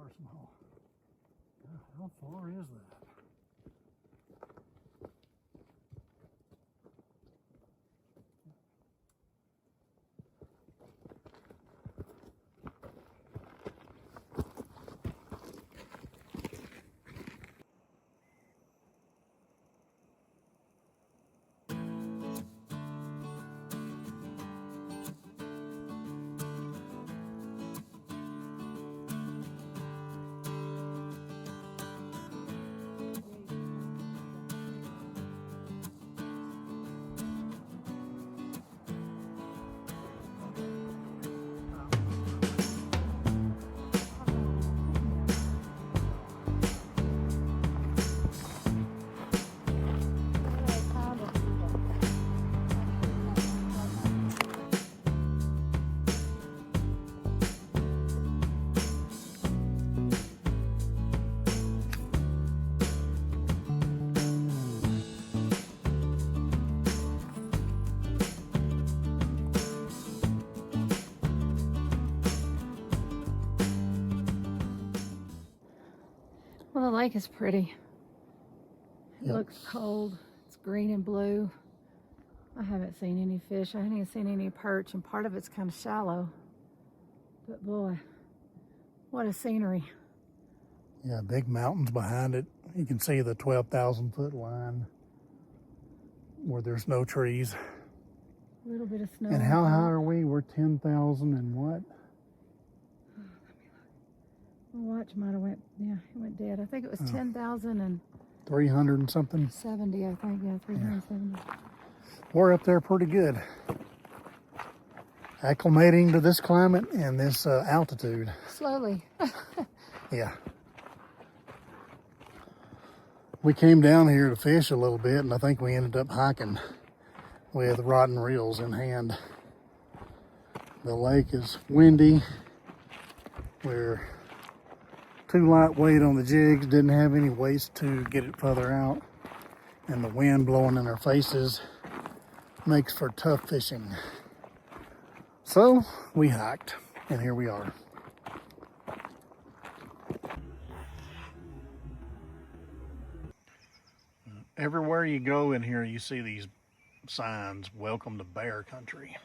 arsenal. How far is that? Well, the lake is pretty. It Yep. looks cold. It's green and blue. I haven't seen any fish. I haven't even seen any perch, and part of it's kind of shallow. But boy, what a scenery. Yeah, big mountains behind it. You can see the 12,000 foot line where there's no trees. A little bit of snow. And how high are we? We're 10,000 and what? My watch might have went, yeah, it went dead. I think it was 10,070, 300 and something. I think, yeah, 370. We're up there pretty good. Acclimating to this climate and this altitude. Slowly. Yeah. We came down here to fish a little bit, and I think we ended up hiking with rod and reels in hand. The lake is windy. We're too lightweight on the jigs, didn't have any weights to get it further out, and the wind blowing in our faces makes for tough fishing. So we hiked, and here we are. Everywhere you go in here, you see these signs, "Welcome to Bear Country."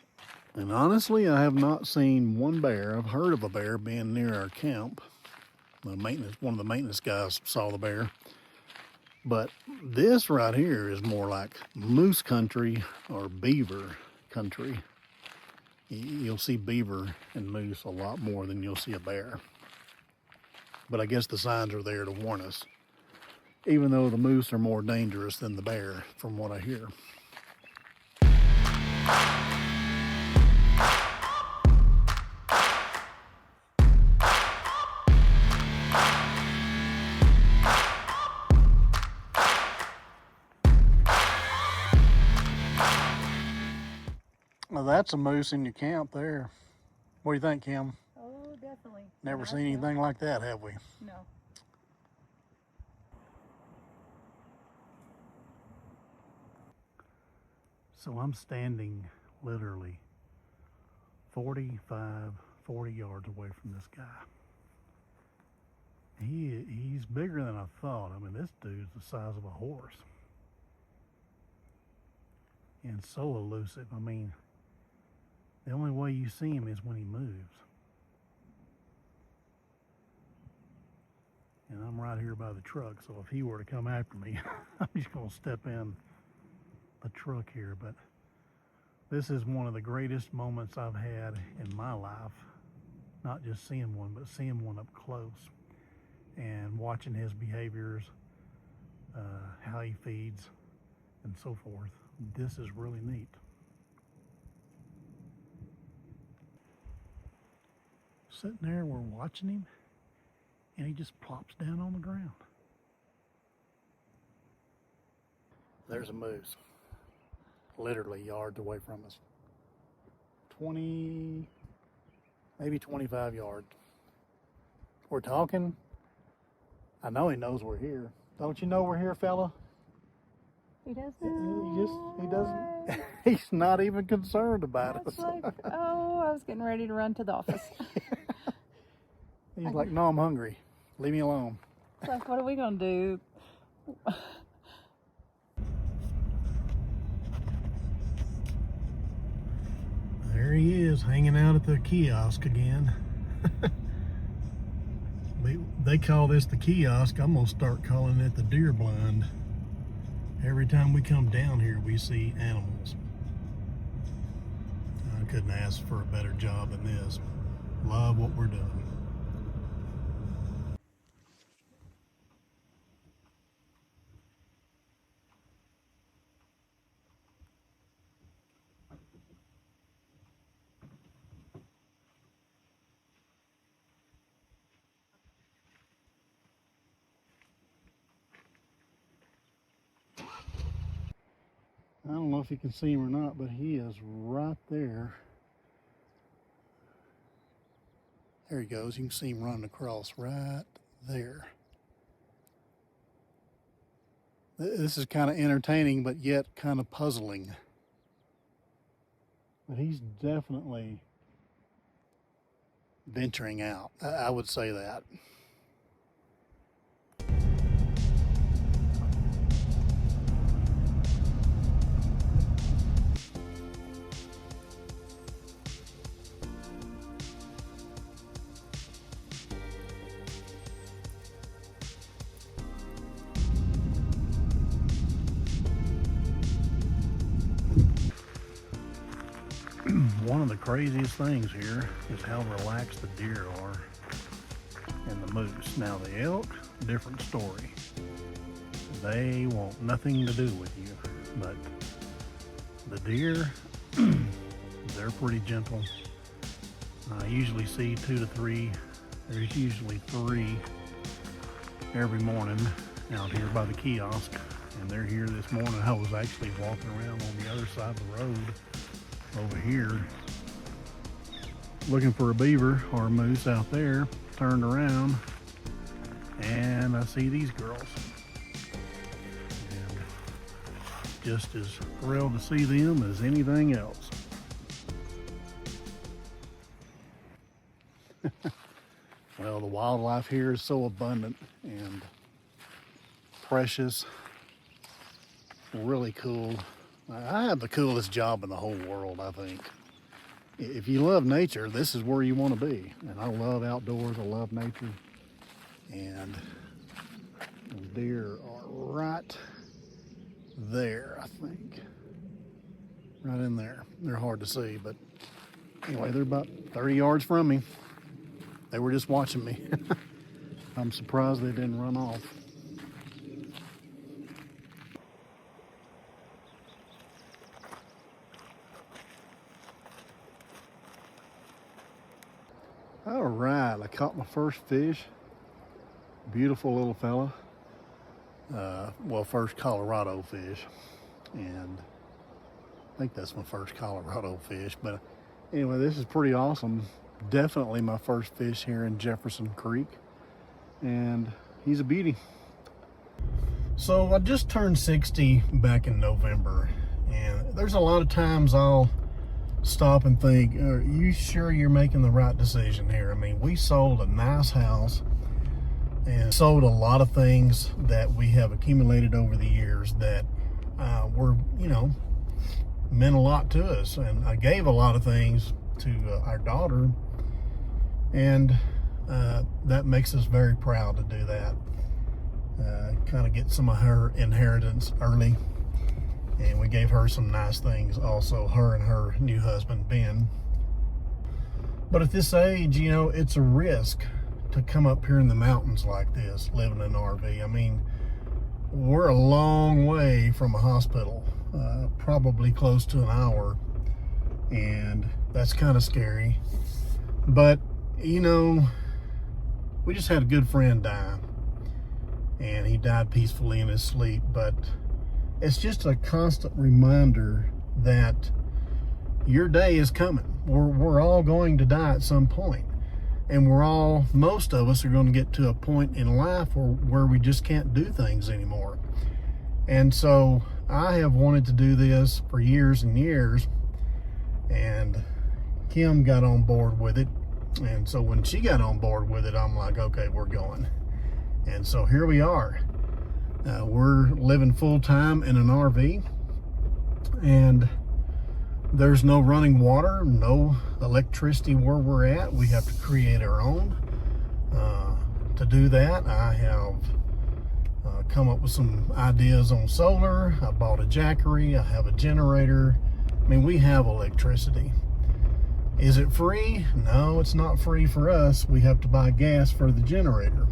And honestly, I have not seen one bear. I've heard of a bear being near our camp. One of the maintenance guys saw the bear. But this right here is more like moose country or beaver country. You'll see beaver and moose a lot more than you'll see a bear. But I guess the signs are there to warn us, even though the moose are more dangerous than the bear, from what I hear. Well, that's a moose in your camp there. What do you think, Kim? Oh, definitely. Never seen anything like that, have we? No. So I'm standing literally 40 yards away from this guy. He's bigger than I thought. I mean, this dude's the size of a horse. And so elusive. I mean, the only way you see him is when he moves. And I'm right here by the truck, so if he were to come after me, I'm just gonna step in the truck here. But this is one of the greatest moments I've had in my life. Not just seeing one, but seeing one up close and watching his behaviors, how he feeds, and so forth. This is really neat. Sitting there, we're watching him, and he just plops down on the ground. There's a moose, literally yards away from us. 20, maybe 25 yards. We're talking. I know he knows we're here. Don't you know we're here, fella? He doesn't. He doesn't. He's not even concerned about us. Like, oh, I was getting ready to run to the office. He's like, no, I'm hungry. Leave me alone. So what are we gonna do? There he is, hanging out at the kiosk again. They call this the kiosk. I'm gonna start calling it the deer blind. Every time we come down here, we see animals. I couldn't ask for a better job than this. Love what we're doing. I don't know if you can see him or not, but he is right there. There he goes. You can see him running across right there. This is kind of entertaining, but yet kind of puzzling. But he's definitely venturing out. I would say that. One of the craziest things here is how relaxed the deer are and the moose. Now the elk, different story. They want nothing to do with you, but the deer, they're pretty gentle. I usually see 2 to 3. There's usually 3 every morning out here by the kiosk, and they're here this morning. I was actually walking around on the other side of the road over here looking for a beaver or a moose out there. Turned around and I see these girls, and just as thrilled to see them as anything else. Well, the wildlife here is so abundant and precious, really cool. I have the coolest job in the whole world, I think. If you love nature, this is where you want to be. And I love outdoors, I love nature. And those deer are right there, I think. Right in there. They're hard to see, but anyway, they're about 30 yards from me. They were just watching me. I'm surprised they didn't run off. All right, I caught my first fish. Beautiful little fella. Well, first Colorado fish. And I think that's my first Colorado fish. But anyway, this is pretty awesome. Definitely my first fish here in Jefferson Creek. And he's a beauty. So I just turned 60 back in November. And there's a lot of times I'll stop and think, are you sure you're making the right decision here? I mean, we sold a nice house and sold a lot of things that we have accumulated over the years that were, you know, meant a lot to us. And I gave a lot of things to our daughter, and that makes us very proud to do that. Kind of get some of her inheritance early. And we gave her some nice things also, her and her new husband, Ben. But at this age, you know, it's a risk to come up here in the mountains like this, living in an RV. I mean, we're a long way from a hospital, probably close to an hour. And that's kind of scary. But, you know, we just had a good friend die. And he died peacefully in his sleep, but it's just a constant reminder that your day is coming. We're all going to die at some point. And most of us are going to get to a point in life where we just can't do things anymore. And so I have wanted to do this for years and years. And Kim got on board with it. And so when she got on board with it, I'm like, okay, we're going. And so here we are. We're living full-time in an RV, and there's no running water, no electricity where we're at. We have to create our own. To do that, I have come up with some ideas on solar. I bought a jackery. I have a generator. I mean, we have electricity. Is it free? No, it's not free for us. We have to buy gas for the generator.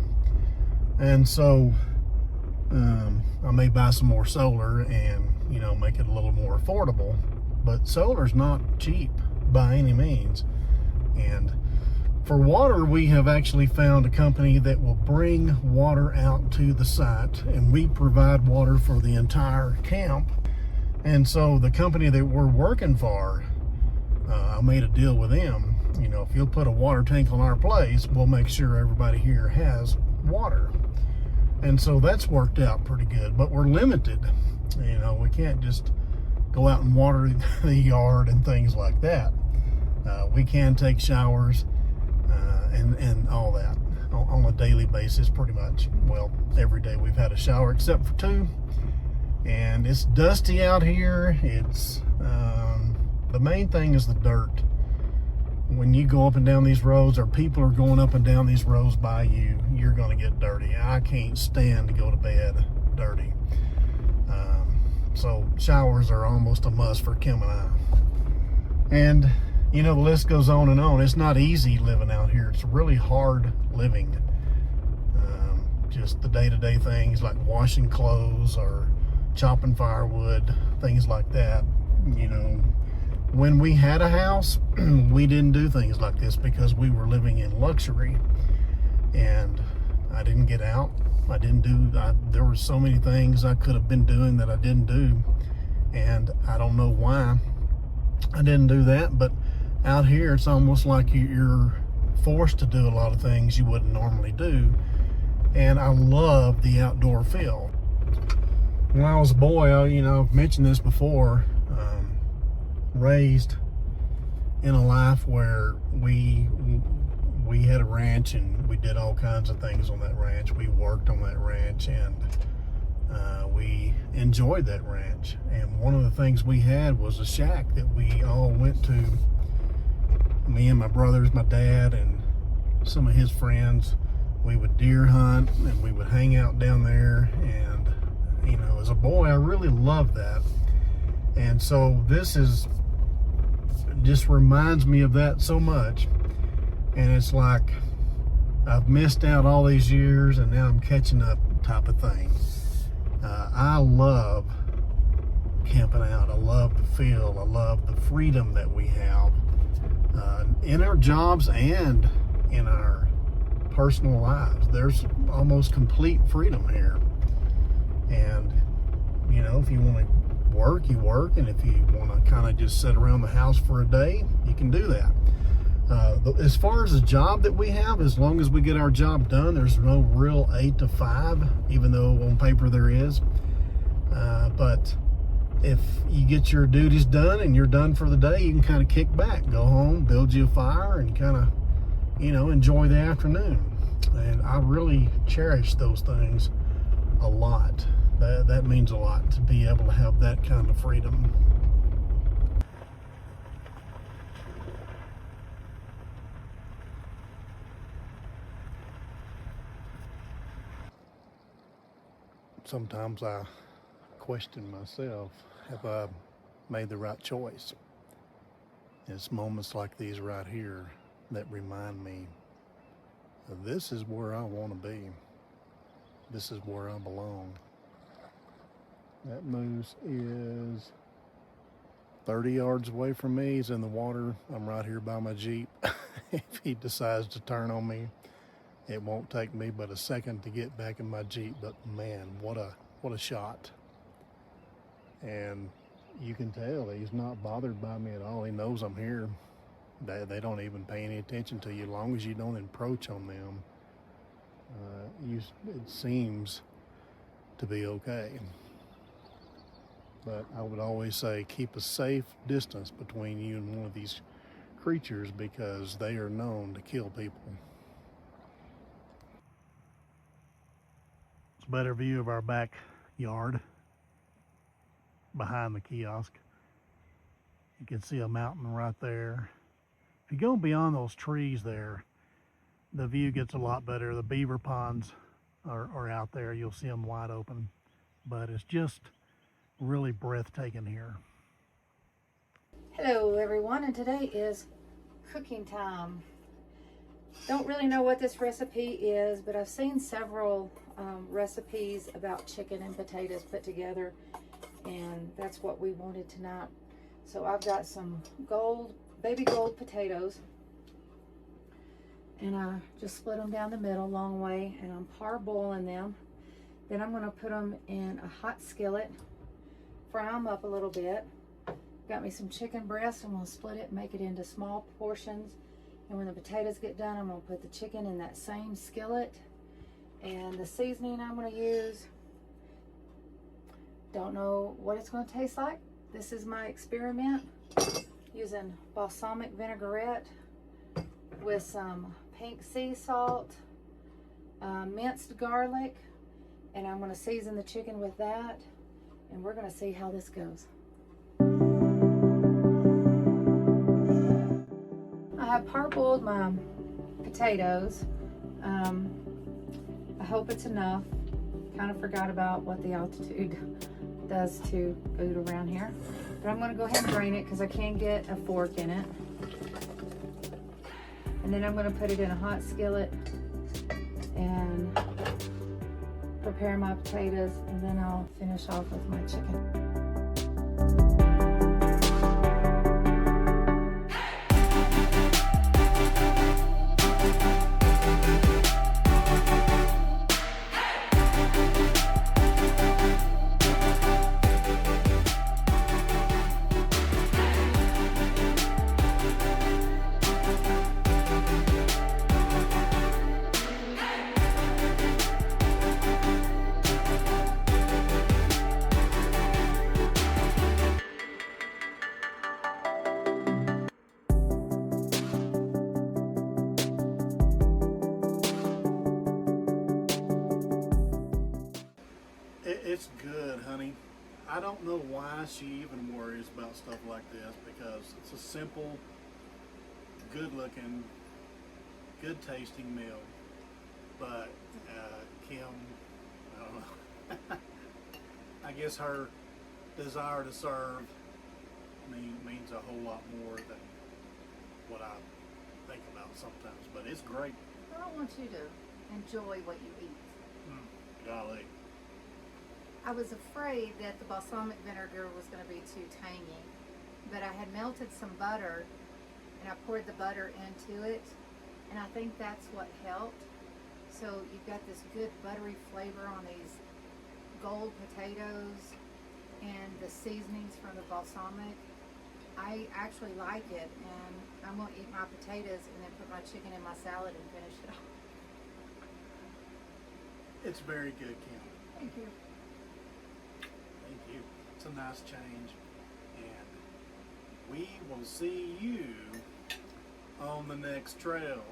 And so I may buy some more solar and, you know, make it a little more affordable. But solar's not cheap by any means. And for water, we have actually found a company that will bring water out to the site, and we provide water for the entire camp. And so the company that we're working for, I made a deal with them. You know, if you'll put a water tank on our place, we'll make sure everybody here has water. And so that's worked out pretty good, but we're limited. You know, we can't just go out and water the yard and things like that. We can take showers and all that on a daily basis, pretty much. Well, every day we've had a shower except for 2. And it's dusty out here. It's the main thing is the dirt. When you go up and down these roads, or people are going up and down these roads by you, you're going to get dirty. I can't stand to go to bed dirty. So showers are almost a must for Kim and I. And you know, the list goes on and on. It's not easy living out here. It's really hard living. Just the day-to-day things like washing clothes or chopping firewood, things like that. You know, when we had a house, we didn't do things like this because we were living in luxury. And I didn't get out. There were so many things I could have been doing that I didn't do. And I don't know why I didn't do that, but out here it's almost like you're forced to do a lot of things you wouldn't normally do. And I love the outdoor feel. When I was a boy, I've mentioned this before, raised in a life where we had a ranch and we did all kinds of things on that ranch. We worked on that ranch, and we enjoyed that ranch. And one of the things we had was a shack that we all went to. Me and my brothers, my dad, and some of his friends. We would deer hunt and we would hang out down there. And, you know, as a boy, I really loved that. And so this just reminds me of that so much. And it's like I've missed out all these years and now I'm catching up type of thing. I love camping out. I love the feel. I love the freedom that we have in our jobs and in our personal lives. There's almost complete freedom here. And, you know, if you want to work, you work. And if you want to kind of just sit around the house for a day, you can do that. As far as the job that we have, as long as we get our job done, there's no real 8 to 5, even though on paper there is. But if you get your duties done and you're done for the day, you can kind of kick back, go home, build you a fire, and kind of, you know, enjoy the afternoon. And I really cherish those things a lot. That means a lot, to be able to have that kind of freedom. Sometimes I question myself, have I made the right choice? It's moments like these right here that remind me this is where I want to be. This is where I belong. That moose is 30 yards away from me. He's in the water. I'm right here by my Jeep. If he decides to turn on me, it won't take me but a second to get back in my Jeep. But man, what a shot. And you can tell he's not bothered by me at all. He knows I'm here. They don't even pay any attention to you as long as you don't encroach on them. It seems to be okay. But I would always say keep a safe distance between you and one of these creatures, because they are known to kill people. better view of our backyard behind the kiosk. You can see a mountain right there. If you go beyond those trees there, the view gets a lot better. The beaver ponds are out there. You'll see them wide open, but it's just really breathtaking here. Hello everyone, and today is cooking time. Don't really know what this recipe is, but I've seen several recipes about chicken and potatoes put together, and that's what we wanted tonight. So I've got some baby gold potatoes, and I just split them down the middle long way, and I'm parboiling them. Then I'm going to put them in a hot skillet, fry them up a little bit. Got me some chicken breast. I'm going to split it and make it into small portions. And when the potatoes get done, I'm going to put the chicken in that same skillet. And the seasoning I'm going to use, don't know what it's going to taste like. This is my experiment, using balsamic vinaigrette with some pink sea salt, minced garlic, and I'm going to season the chicken with that, and we're going to see how this goes. I have parboiled my potatoes. I hope it's enough. Kind of forgot about what the altitude does to food around here, but I'm going to go ahead and drain it because I can't get a fork in it. And then I'm going to put it in a hot skillet and prepare my potatoes, and then I'll finish off with my chicken. It's good, honey. I don't know why she even worries about stuff like this, because it's a simple, good looking, good tasting meal. But Kim, I don't know. I guess her desire to serve means a whole lot more than what I think about sometimes. But it's great. I want you to enjoy what you eat. Golly. I was afraid that the balsamic vinegar was going to be too tangy, but I had melted some butter and I poured the butter into it, and I think that's what helped. So you've got this good buttery flavor on these gold potatoes and the seasonings from the balsamic. I actually like it, and I'm going to eat my potatoes and then put my chicken in my salad and finish it off. It's very good, Kim. Thank you. Thank you. It's a nice change, and we will see you on the next trail.